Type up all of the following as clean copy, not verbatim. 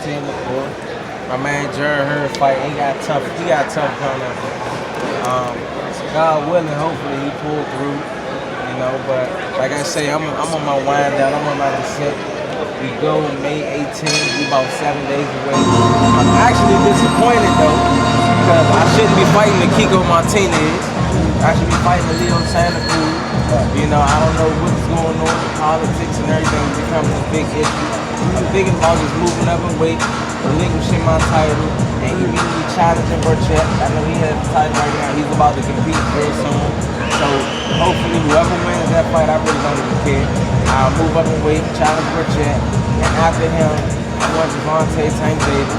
14 before. My man Gervonta fight, he got tough coming up. God willing, hopefully he pulled through, you know. But like I say, I'm on my wind down. I'm on my descent. We go May 18th. We about 7 days away. I'm actually disappointed though because I shouldn't be fighting the Kiko Martinez. I should be fighting the Leo Santa Cruz. You know, I don't know what's going on with politics and everything is becoming a big issue. I'm thinking about just moving up in weight, relinquishing my title, and immediately challenging Burchett. I know he has the title right now. He's about to compete very soon. So hopefully whoever wins that fight, I really don't even care. I'll move up in weight, challenge Burchett, and after him, I want Devontae Tank Davis.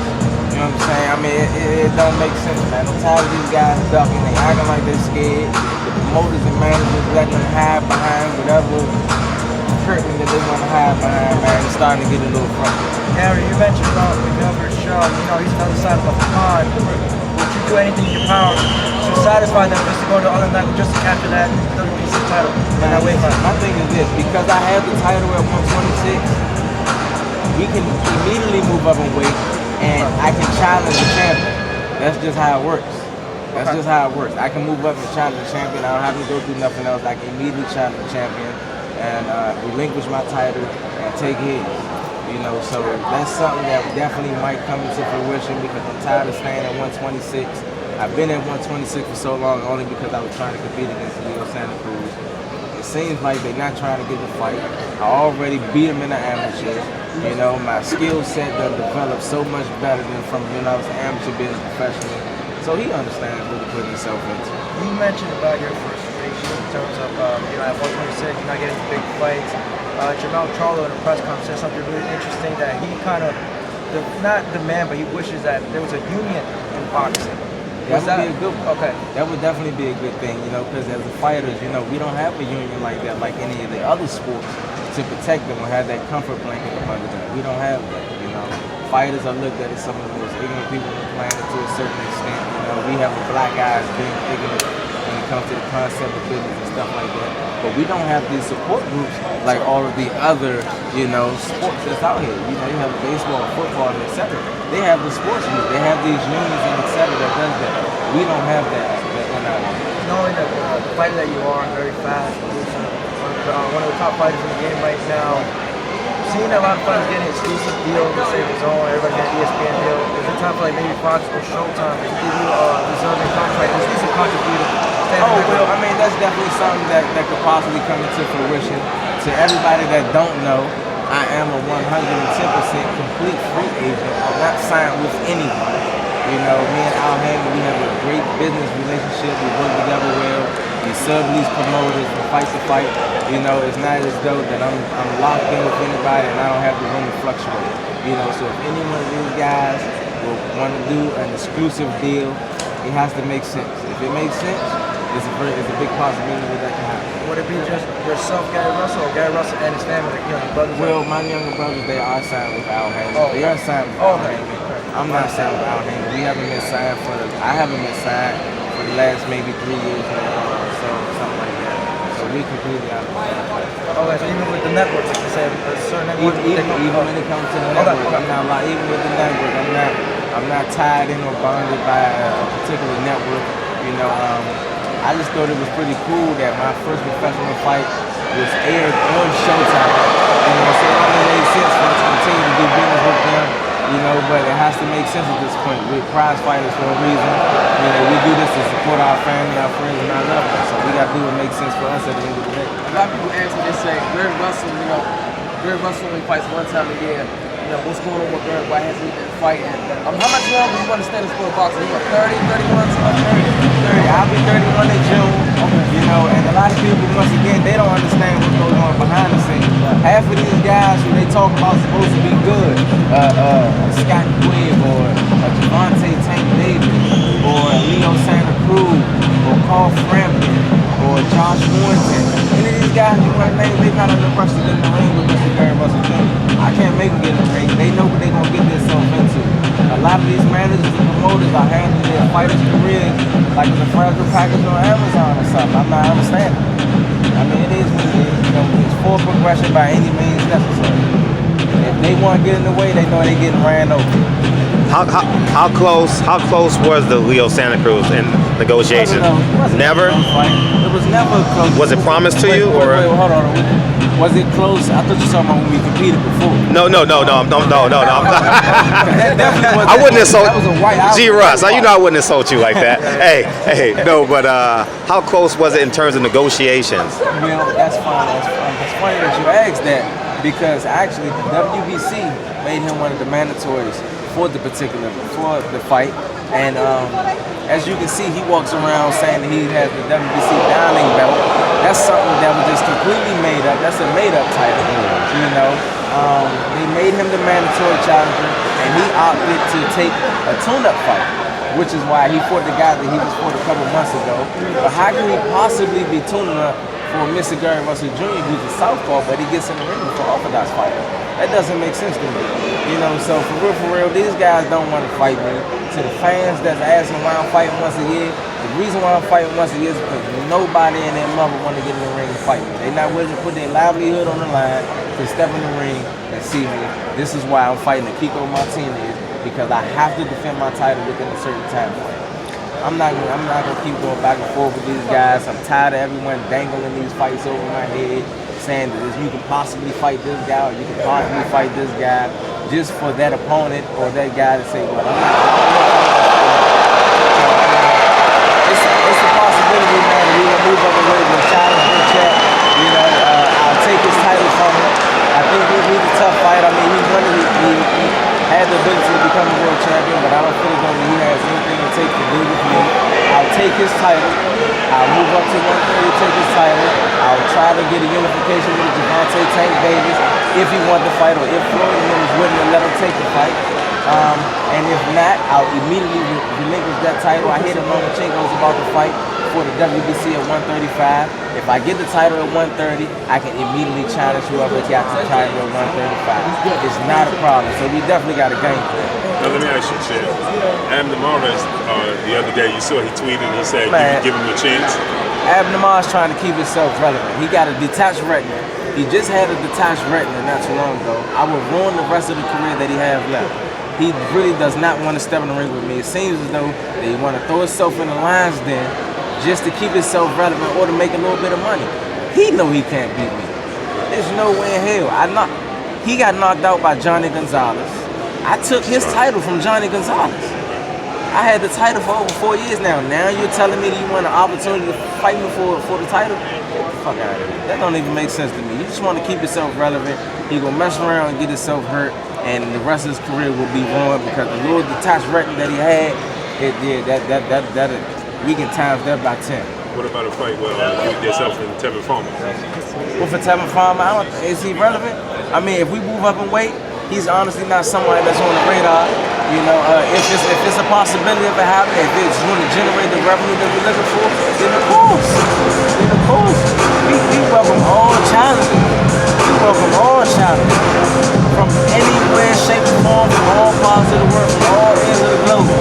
You know what I'm saying? I mean, it don't make sense, man. I'm tired of these guys ducking. They acting like they're scared. The promoters and managers letting them hide behind whatever curtain that they want to hide behind, man. It's starting to get a little frustrating. Gary, you mentioned about the younger show. You know, he's on the other side of the pond. Would you do anything in your power to satisfy them just to go to the other night just to capture that WBC title? Man, my thing is this, because I have the title at 126, we can immediately move up in weight and I can challenge the champion. That's just how it works. That's just how it works. I can move up and challenge the champion. I don't have to go through nothing else. I can immediately challenge the champion and relinquish my title and take his. You know, so that's something that definitely might come into fruition because I'm tired of staying at 126. I've been at 126 for so long only because I was trying to compete against Leo Santa Cruz. It seems like they're not trying to get the fight. I already beat him in the amateur. You know, my skill set done developed so much better than from when I was an amateur being a professional. So he understands what he put himself into. You mentioned about your frustration in terms of, you know, at 126, you're not getting big fights. Jamal Charlo in a press conference said something really interesting that he kind of, not demand, but he wishes that there was a union in boxing. That would be a good one. Okay. That would definitely be a good thing, you know, because as a fighters, you know, we don't have a union like that, like any of the other sports, to protect them or have that comfort blanket up under them. We don't have that, you know. Fighters are looked at as some of the most ignorant people on the planet to a certain extent. You know, we have a black eyes being ignorant when it comes to the concept of business and stuff like that. But we don't have these support groups like all of the other, you know, sports that's out here. You know, you have baseball, football, and etc. They have the sports group. They have these unions and etc. that does that. We don't have that in our life. Knowing that the fighter that you are, very fast, one of the top fighters in the game right now, seeing a lot of fighters getting exclusive deals, let's say his own, everybody got an ESPN deal. Is it time for like maybe Fox or Showtime to give you a deserving contract, exclusive contract for you to stand Oh, well, I mean, that's definitely something that could possibly come into fruition. To everybody that don't know, I am a 110% complete free agent. I'm not signed with anyone. You know, me and Al Hammond, we have a great business relationship. We work together well. We serve these promoters from fight to fight. You know, it's not as though that I'm locked in with anybody and I don't have the room to fluctuate. You know, so if any one of these guys will want to do an exclusive deal, it has to make sense. If it makes sense, it's a big possibility that can happen. Would it be just yourself, Gary Russell, or Gary Russell and his family, you know, his brothers? Well, my younger brothers, they are signed with Al Hammond. Oh, they are signed with Al Hammond. I'm not signed with Al Hammond. I haven't been signed for the last maybe 3 years now, so something like that. So we completely out of the Okay, so even with the network, like you said, a certain network. Even when it comes to the network, I'm not like, even with the network, I'm not tied in or bonded by a particular network. You know, I just thought it was pretty cool that my first professional fight was aired on Showtime. You know, so it only made sense for us to continue to do business with them. You know, but it has to make sense at this point. We're prize fighters for a reason. You know, we do this to support our family, our friends, and our loved ones. So we got to do what makes sense for us at the end of the day. A lot of people ask me, they say, Gary Russell, you know, Gary Russell only fights one time a year. You know, what's going on with Gary? Why hasn't he been fighting? How much longer do you want to stay in the sport of boxing? You want 30, 31, 30? I'll be 31 in June. Okay. You know, and a lot of people, once again, they don't understand what goes on behind the scenes. Half of these guys who they talk about supposed to be good, Scott Quigg or Devontae Tank Davis or Leo Santa Cruz or Carl Frampton or Josh Warrington. Any of these guys you want to name, they kind of in the rush to get in the ring with Mr. Gary Russell Jr. I can't make them get in the ring. They know what they're going to get themselves into. A lot of these managers and promoters are handling their fighters' careers like it's a fragile package on Amazon or something. I'm not understanding. I mean, it is what it is. You know, it's full progression by any means necessary. If they want to get in the way, they know they getting ran over. How close was the Leo Santa Cruz in negotiations? Never. It was never close. Was it promised to you, or? Wait, hold on. Was it close? I thought you were talking about when we competed before. No. That definitely wasn't. I wouldn't insult. That was a white G. Russ, you know I wouldn't insult you like that. hey, no, but how close was it in terms of negotiations? Well, that's fine. It's funny that you asked that because actually the WBC made him one of the mandatories for the fight, and as you can see, he walks around saying that he has the WBC Diamond belt. That's something that was just completely made up. That's a made-up title, you know. They made him the mandatory challenger, and he opted to take a tune-up fight, which is why he fought the guy that he was fought a couple months ago. But how can he possibly be tuning up for Mr. Gervonta Jr., who's a southpaw, but he gets in the ring for an orthodox fighter? That doesn't make sense to me. You know, so for real, these guys don't want to fight me. To the fans that's asking why I'm fighting once a year, the reason why I'm fighting once a year is because nobody and their mother want to get in the ring and fight me. They're not willing to put their livelihood on the line to step in the ring and see me. This is why I'm fighting Kiko Martinez, because I have to defend my title within a certain time frame. I'm not gonna keep going back and forth with these guys. I'm tired of everyone dangling these fights over my head, saying that you can possibly fight this guy or you can possibly fight this guy, just for that opponent or that guy to say, well, I'm not. It's a possibility, man. We will move up away with a challenge for Chet. You know, I'll take his title from him. I think he's a tough fight. I mean, he had the ability to become a world champion, but I don't feel as though he has anything it takes to do with me. I'll take his title. I'll move up to 130, take his title. I'll try to get a unification with Gervonta Tank Davis if he wants the fight, or if Floyd is willing to let him take the fight. And if not, I'll immediately relinquish that title. I hear the Lomachenko's about to fight for the WBC at 135. If I get the title at 130, I can immediately challenge whoever got the title at 135. It's not a problem, so we definitely got a game plan. Now let me ask you, Chad. Adam Namarez, the other day, you saw he tweeted and he said, give him a chance. Adam Namarez trying to keep himself relevant. He got a detached retina. He just had a detached retina not too long ago. I would ruin the rest of the career that he has left. He really does not want to step in the ring with me. It seems as though they want to throw himself in the lion's den just to keep himself relevant or to make a little bit of money. He know he can't beat me. There's no way in hell. He got knocked out by Johnny Gonzalez. I took his title from Johnny Gonzalez. I had the title for over 4 years now. Now you're telling me that you want an opportunity to fight me for the title? Get the fuck out of here. That don't even make sense to me. You just want to keep yourself relevant. He gonna mess around and get himself hurt, and the rest of his career will be ruined because the little detached record that he had, we can times that by 10. What about a fight with yourself and Tevin Farmer? Well, for Tevin Farmer, is he relevant? I mean, if we move up in weight, he's honestly not somebody that's on the radar. You know, if it's a possibility of it happening, if it's going to generate the revenue that we're looking for, then of course. We welcome all challenges. We welcome all challenges. From anywhere, shape, or form, from all parts of the world, from all ends of the globe.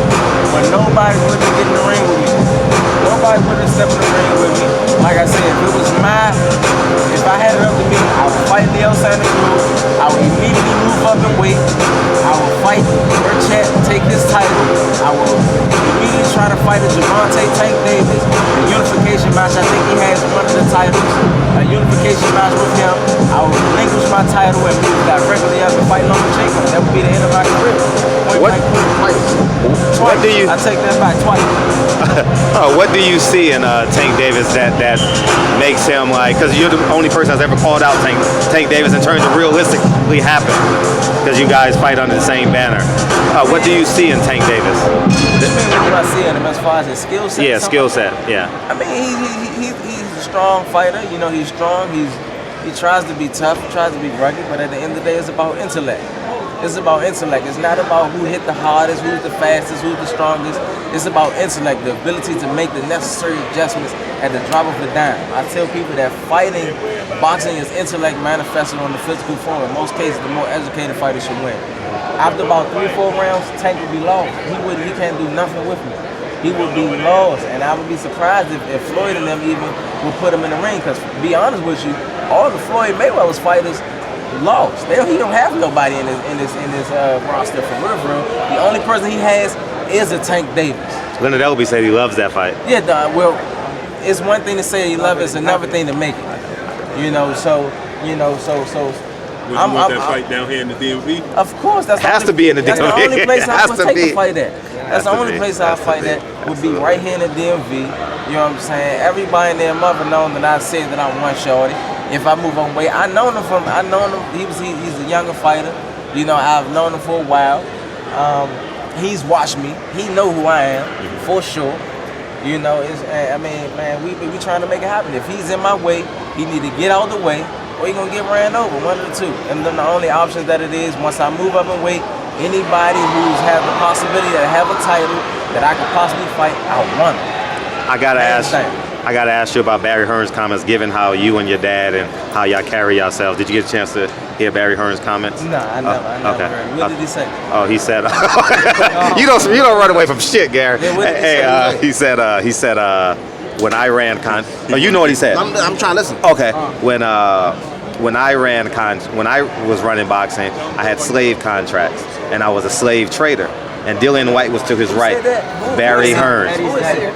But nobody's willing to get in the ring with me. Nobody's willing to step in the ring with me. Like I said, if I had it up to me, I would fight Leo Santa Cruz. I would immediately move up in weight. I would fight Chet, take his title. I will immediately try to fight a Gervonta Tank Davis, a unification match. I think he has one of the titles. A unification match with him. I will relinquish my title and move directly up and fight Lomachenko. That would be the end of my career. What do you? I take that back twice. What do you see in Tank Davis that makes him like? Because you're the only person that's ever called out Tank Davis in terms of realistically happen. Because you guys fight under the same banner. What do you see in Tank Davis? What do I see in him as far as his skill set? Yeah, skill set. Yeah. I mean, he's a strong fighter. You know, he's strong. He tries to be tough. He tries to be rugged. But at the end of the day, it's about intellect. It's about intellect. It's not about who hit the hardest, who's the fastest, who's the strongest. It's about intellect, the ability to make the necessary adjustments at the drop of a dime. I tell people that boxing is intellect manifested on the physical form. In most cases, the more educated fighter should win. After about 3-4 rounds, Tank would be lost. He can't do nothing with me. He would be lost, and I would be surprised if Floyd and them even would put him in the ring. Because to be honest with you, all the Floyd Mayweather's fighters lost. He don't have nobody in his roster for real. The only person he has is a Tank Davis. Leonard Elby said he loves that fight. Yeah, well, it's one thing to say you love it, it's another thing to make it. Would you want that fight down here in the DMV? Of course, that's has to be in the That's DMV. the only place I Has would to take be. the fight at. That's the only place I Has to fight be. at would be right here in the DMV. You know what I'm saying? Everybody and their mother known that I said that I'm one shorty. If I move on weight, I known him. He's a younger fighter. You know, I've known him for a while. He's watched me. He know who I am for sure. You know, man, we trying to make it happen. If he's in my way, he need to get out of the way, or he gonna get ran over, one of the two. And then the only options that it is, once I move up in weight, anybody who's have the possibility to have a title that I could possibly fight, I want him. I gotta ask you about Barry Hearn's comments, given how you and your dad and how y'all carry yourselves. Did you get a chance to hear Barry Hearn's comments? Nah, I never okay. heard. What did he say? Oh, he said, you don't run away from shit, Gary. Yeah, what did he say? He said, when I ran oh, you know what he said? I'm trying to listen. Okay. When I was running boxing, I had slave contracts and I was a slave trader. And Dillian White was to his right. Barry Hearns.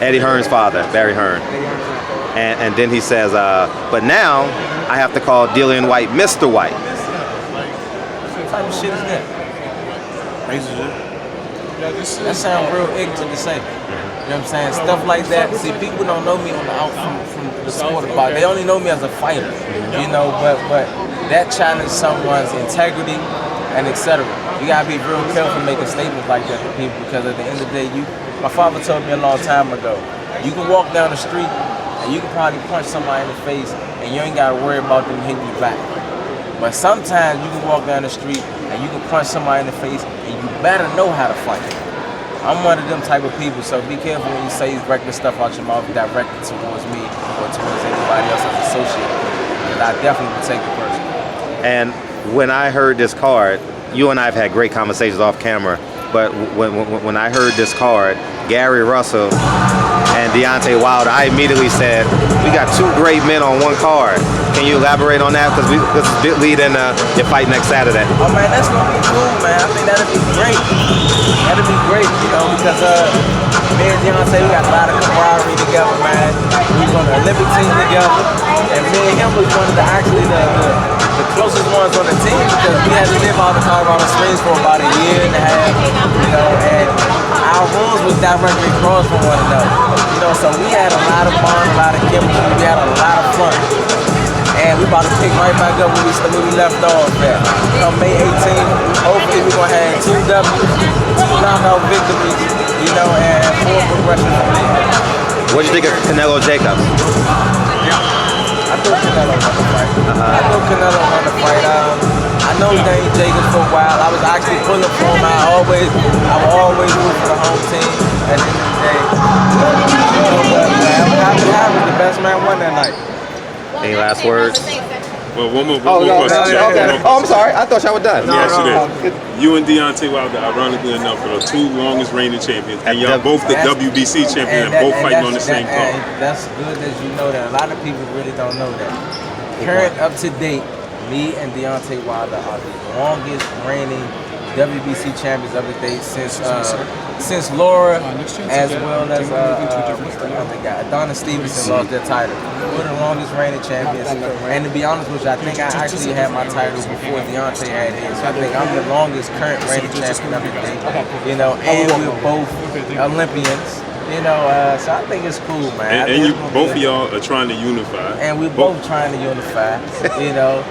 Eddie Hearns' father, Barry Hearn. And then he says, but now I have to call Dillian White Mr. White. What type of shit is that? That sounds real ignorant to say. You know what I'm saying? Stuff like that. See, people don't know me from the sport of boxing. They only know me as a fighter. You know, but that challenged someone's integrity and etc. You gotta be real careful making statements like that to people, because at the end of the day, my father told me a long time ago, you can walk down the street and you can probably punch somebody in the face and you ain't gotta worry about them hitting you back. But sometimes you can walk down the street and you can punch somebody in the face and you better know how to fight. I'm one of them type of people, so be careful when you say reckless stuff out your mouth directed towards me or towards anybody else that's associated with it, because I definitely would take it personally. And when I heard this card, you and I have had great conversations off camera, but when I heard this card, Gary Russell and Deontay Wilder, I immediately said, we got two great men on one card. Can you elaborate on that? Because this is lead in your fight next Saturday. Oh man, that's gonna be cool, man. I think that'll be great. That'll be great, you know, because me and Deontay, we got a lot of camaraderie together, man. We was on the Olympic team together, and me and him was one of the closest ones on the team, because we had to live out of Colorado Springs for about a year and a half, you know, and our roles was directly across from one another, you know, so we had a lot of fun, a lot of chemistry, we had a lot of fun. And we about to pick right back up where we left off at. Come May 18th, hopefully we're going to have two knockout victories, you know, and 4 progression from there. What do you think of Canelo Jacobs? I thought Canelo won the fight. I know Danny Jacobs for a while. I was actually pulling for him. I will always root for the home team at the end of the day. I'm happy the best man won that night. Any last words? Well, one more question. Okay. Oh, I'm sorry. I thought y'all were done. Yes, it is. You and Deontay Wilder, ironically enough, are the 2 longest reigning champions, and y'all both the WBC champions, and both fighting on the same card. That's good that you know that. A lot of people really don't know that. Current up to date, me and Deontay Wilder are the longest reigning WBC champions of the day since Laura, as well as what's the other guy, Adonis Stevenson lost their title. We're the longest reigning champions, and to be honest with you, I think I actually had my title before Deontay had his. So I think I'm the longest current reigning champion of the day. You know, and we're both Olympians. You know, so I think it's cool, man. And you, both of y'all are trying to unify. And we're both trying to unify, you know.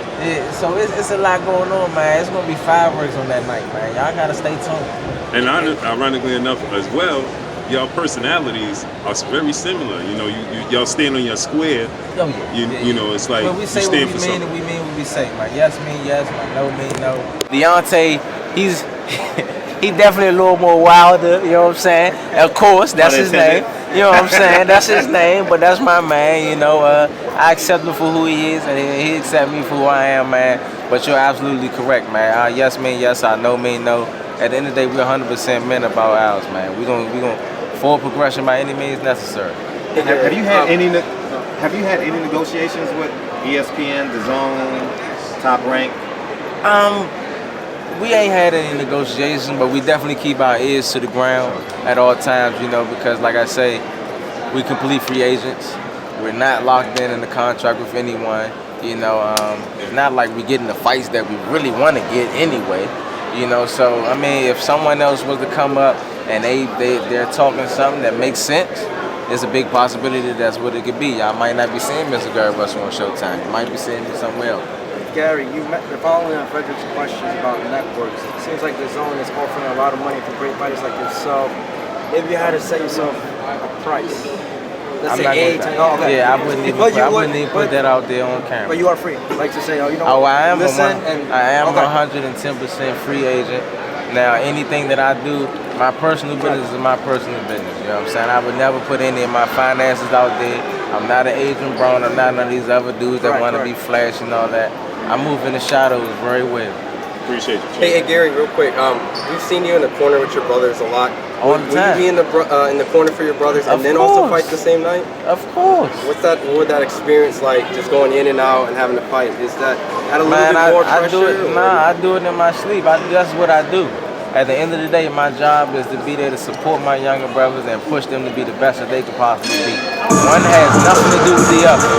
So it's a lot going on, man. It's going to be fireworks on that night, man. Y'all got to stay tuned. And ironically enough as well, y'all personalities are very similar. You know, y'all stand on your square. Oh, yeah. You know, it's like well, we say you stand what we for mean something. and we mean what we say. Like, yes mean yes, like, no mean no. Deontay, he's definitely a little more wilder, you know what I'm saying? Of course, that's his name. You know what I'm saying? That's his name, but that's my man, you know. I accept him for who he is, and he accepts me for who I am, man. But you're absolutely correct, man. Yes mean yes, no mean no. At the end of the day, we're 100% men about ours, man. We're gonna forward progression by any means necessary. Have you had any negotiations with ESPN, DAZN, Top Rank, We ain't had any negotiations, but we definitely keep our ears to the ground at all times, you know, because like I say, we complete free agents. We're not locked in a contract with anyone. You know, it's not like we get in the fights that we really want to get anyway. You know, so I mean, if someone else was to come up and they're talking something that makes sense, there's a big possibility that's what it could be. Y'all might not be seeing Mr. Gervonta on Showtime. You might be seeing me somewhere else. Gary, following on Frederick's question about networks, it seems like the zone is offering a lot of money for great fighters like yourself. If you had to set yourself a price, let's say I wouldn't even put that out there on camera. But you are free, like to say, you know. Oh, I am. I am 110% free agent. Now, anything that I do, my personal business is my personal business. You know what I'm saying? I would never put any of my finances out there. I'm not an Adrian Brown. I'm not none of these other dudes that want to be flashy and all that. I move in the shadows very well. Appreciate you. Hey, Gary, real quick. We've seen you in the corner with your brothers a lot. All the time. Will you be in the corner for your brothers and then also fight the same night? Of course. What would that experience like? Just going in and out and having to fight? Is that add a little bit more pressure? I do it in my sleep. That's what I do. At the end of the day, my job is to be there to support my younger brothers and push them to be the best that they could possibly be. One has nothing to do with the other.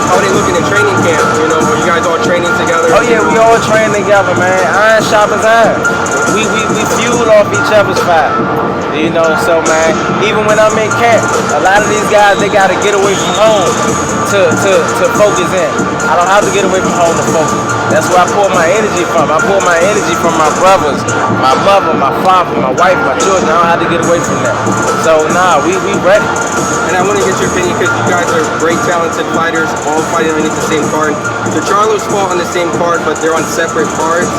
How are they looking at training camp? You know, are you guys all training together? Oh yeah, we all train together, man. Iron sharpens iron. We fuel off each other's fire. You know, so man, even when I'm in camp, a lot of these guys, they gotta get away from home to focus in. I don't have to get away from home to focus. That's where I pour my energy from. I pour my energy from my brothers, my mother, my father, my wife, my children. I don't have to get away from that. So nah, we ready. And I want to get your opinion because you guys are great, talented fighters, all fighting underneath the same card. The Charlos fought on the same card, but they're on separate cards.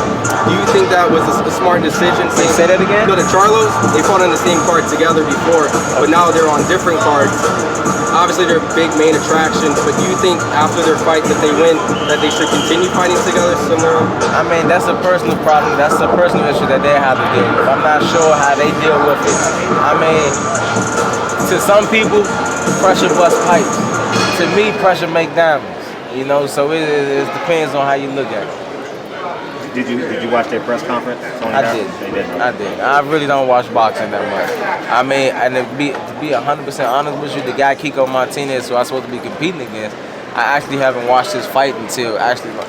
Do you think that was a smart decision? Say that again? No, the Charlos, they fought on the same card together before, but now they're on different cards. Obviously, they're big main attractions, but do you think after their fight that they win, that they should continue fighting together similar? I mean, that's a personal problem. That's a personal issue that they have to deal with. I'm not sure how they deal with it. I mean, to some people, pressure busts pipes. To me, pressure make diamonds. You know, so it depends on how you look at it. Did you watch their press conference? I did. I really don't watch boxing that much. I mean, and to be 100% honest with you, the guy Kiko Martinez, who I'm supposed to be competing against, I actually haven't watched his fight until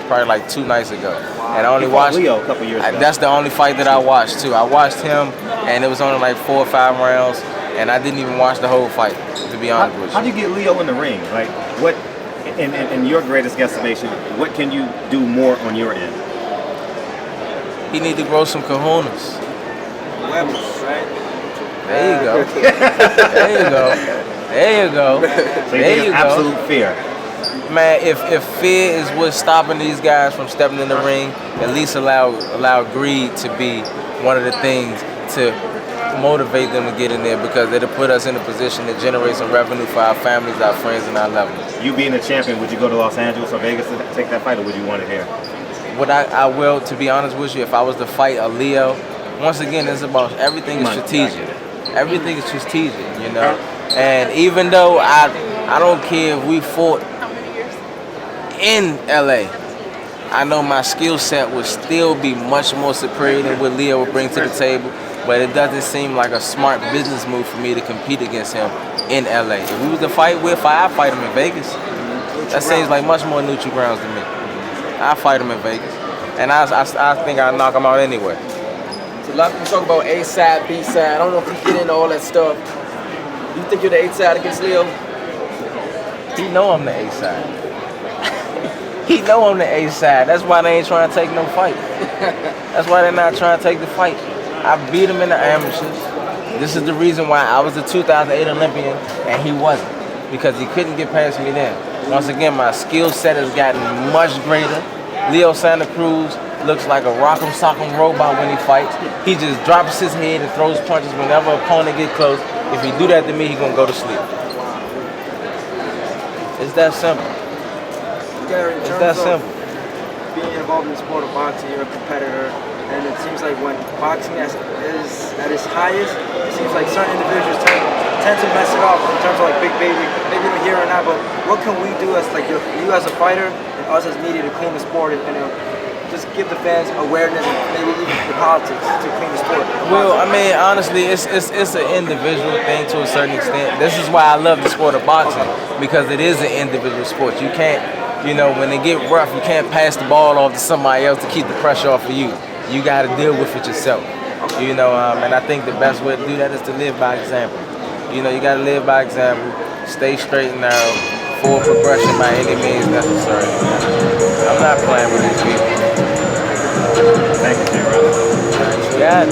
probably like 2 nights ago. And I only watched Leo a couple years ago. That's the only fight that I watched too. I watched him, and it was only like 4 or 5 rounds, and I didn't even watch the whole fight, to be honest with you. How do you get Leo in the ring? Like, what, in your greatest guesstimation, what can you do more on your end? He need to grow some kahunas. Levels, right? There you go. There you go. There you go. So you think it's absolute fear? Man, if fear is what's stopping these guys from stepping in the ring, at least allow greed to be one of the things to motivate them to get in there, because it'll put us in a position to generate some revenue for our families, our friends, and our loved ones. You being a champion, would you go to Los Angeles or Vegas to take that fight, or would you want it here? What I will, to be honest with you, if I was to fight a Leo, once again, it's about everything is strategic. Everything is strategic, you know. And even though I don't care if we fought in LA, I know my skill set would still be much more superior than what Leo would bring to the table. But it doesn't seem like a smart business move for me to compete against him in LA. If we was to fight, I'd fight him in Vegas. That seems like much more neutral grounds to me. I'll fight him in Vegas. And I think I'll knock him out anyway. So a lot of people talk about A side, B side. I don't know if you get into all that stuff. You think you're the A side against Leo? He know I'm the A side. He know I'm the A side. That's why they ain't trying to take no fight. That's why they're not trying to take the fight. I beat him in the amateurs. This is the reason why I was the 2008 Olympian and he wasn't, because he couldn't get past me then. Once again, my skill set has gotten much greater. Leo Santa Cruz looks like a rock'em sock'em robot when he fights. He just drops his head and throws punches whenever an opponent gets close. If he do that to me, he gonna go to sleep. It's that simple. Gary, in It's that terms simple. of being involved in the sport of boxing, you're a competitor, and it seems like when boxing is at its highest, it seems like certain individuals tend to mess it up in terms of like Big Baby, maybe even here or not. But what can we do as like you as a fighter and us as media to clean the sport and just give the fans awareness and maybe even the politics to clean the sport? Well, I mean, honestly, it's an individual thing to a certain extent. This is why I love the sport of boxing, because it is an individual sport. You can't, when it get rough, you can't pass the ball off to somebody else to keep the pressure off of you. You got to deal with it yourself. And I think the best way to do that is to live by example. You got to live by example, stay straight and narrow, full progression by any means necessary. I'm not playing with these people. Thank you, brother. Thanks for that.